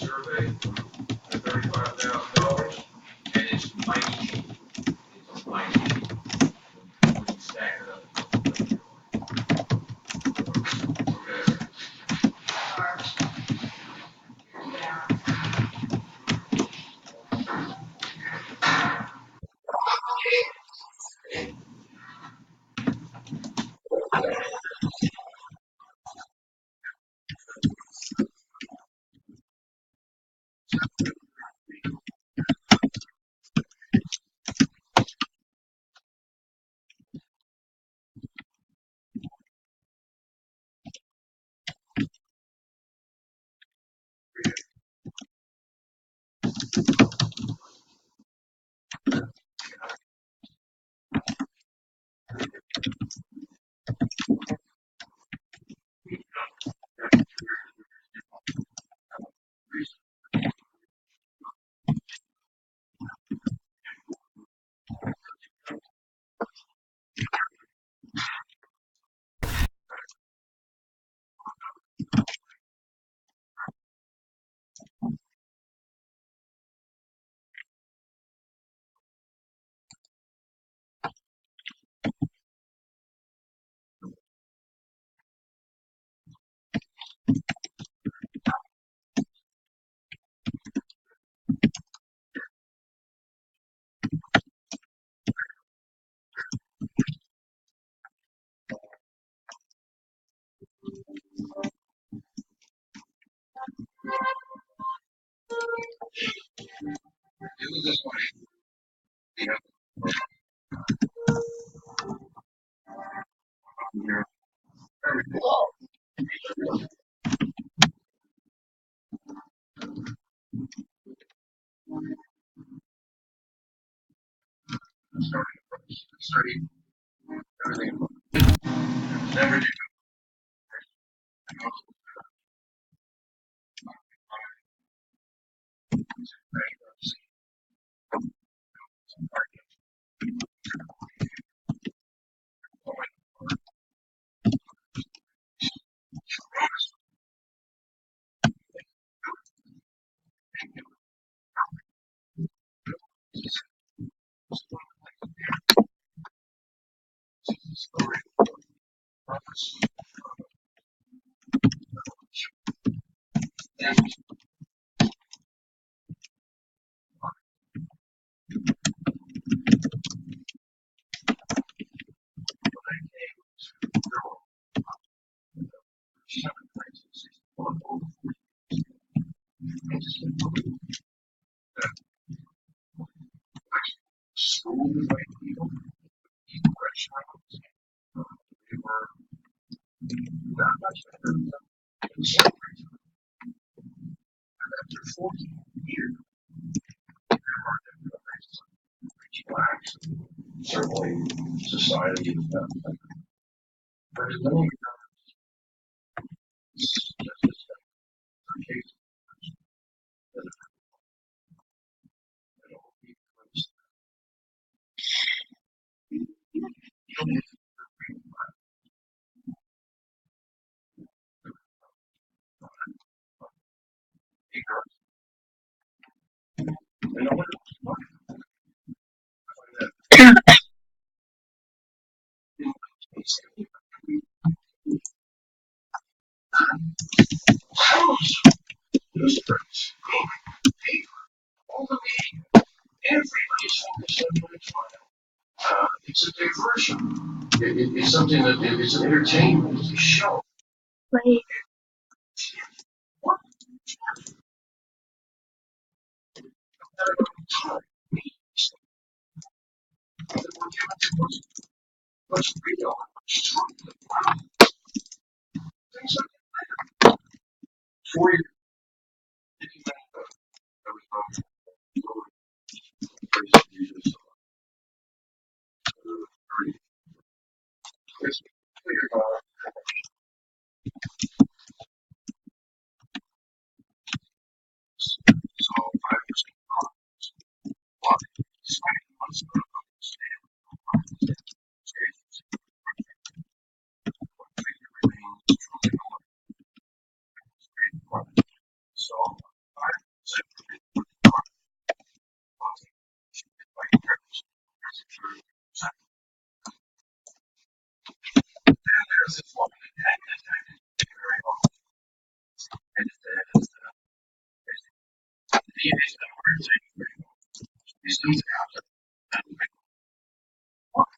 survey at $35,000, and it's mighty cheap. It's mighty cheap. We can stack it up. Okay. Do this way. Yeah. Here. Starting everything. Never do. School the right people, restaurants, we were not much better than some reason. And after 14 years, there are different rich blacks. Certainly, society is better. But in many regards, it's just a case that it will be placed. Even if you know what house newspapers, paper, all the media, everybody's focused on the trial. It's a diversion. It's something that it's an entertainment. It's a show. Like what? Time means that we're given to what's real, what's true. Wow. Things like 4 years. I was so I was so I DNA is the hard thing. These things happen. And we want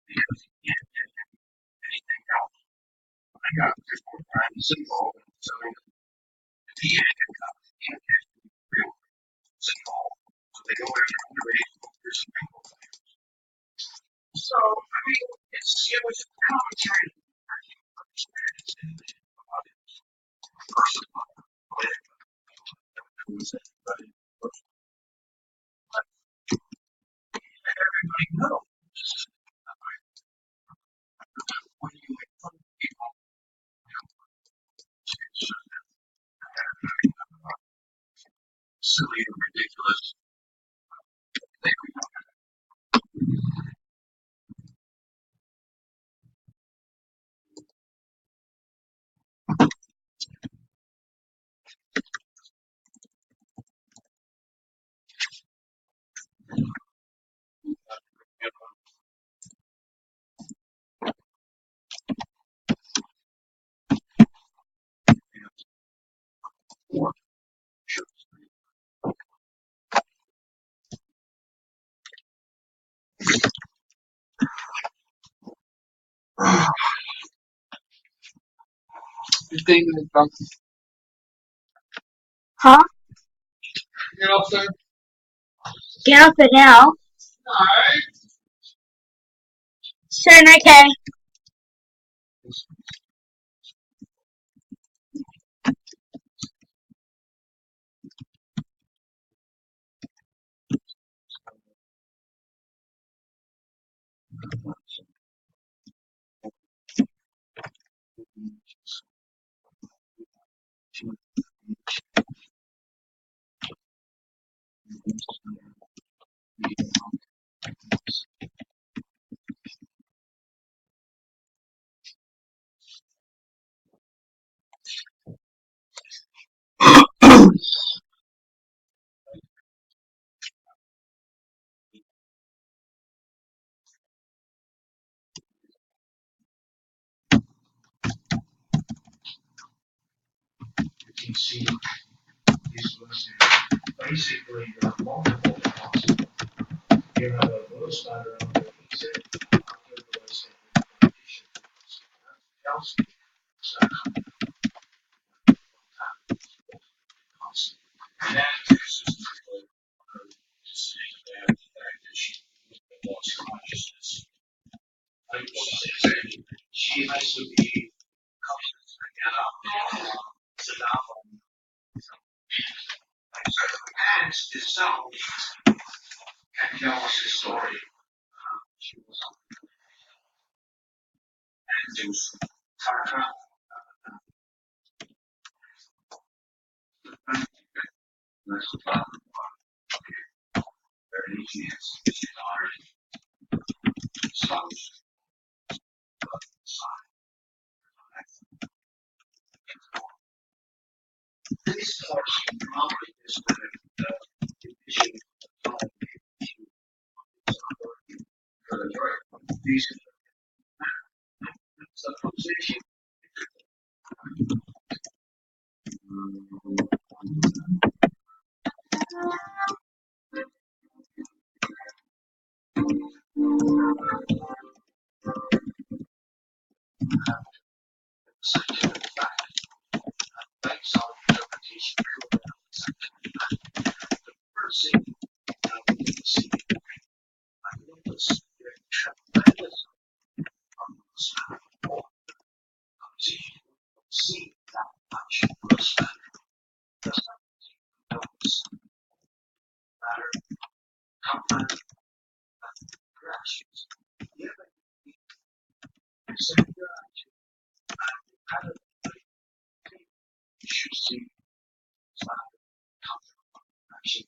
because you can't get anything else. I got 4 times involved in selling the DNA can't get real involved. So they go after underage smokers and people. So, I mean, it was how I'm trying to understand it in the audience. First of all, everybody knows when you make fun of people, it's silly and ridiculous. The thing is, huh? Get up there. Get up there now. Alright. Sure, okay. You see these ones here. Basically, there are multiple possible. You have a little spider on the exit, Kelsey, and that is just a bad fact that she lost consciousness. Like she has to be conscious again. Saddam and itself can tell us his story. She was induced. That's about very easy. She's already established. This portion probably is the issue for the joy. These supposition. Such a fact. Based on interpretation. The first thing we can see, I notice tremendous see that much respect. Does not notice matter, comfort, corrections. Given the same direction, you should see matter, comfort, correction.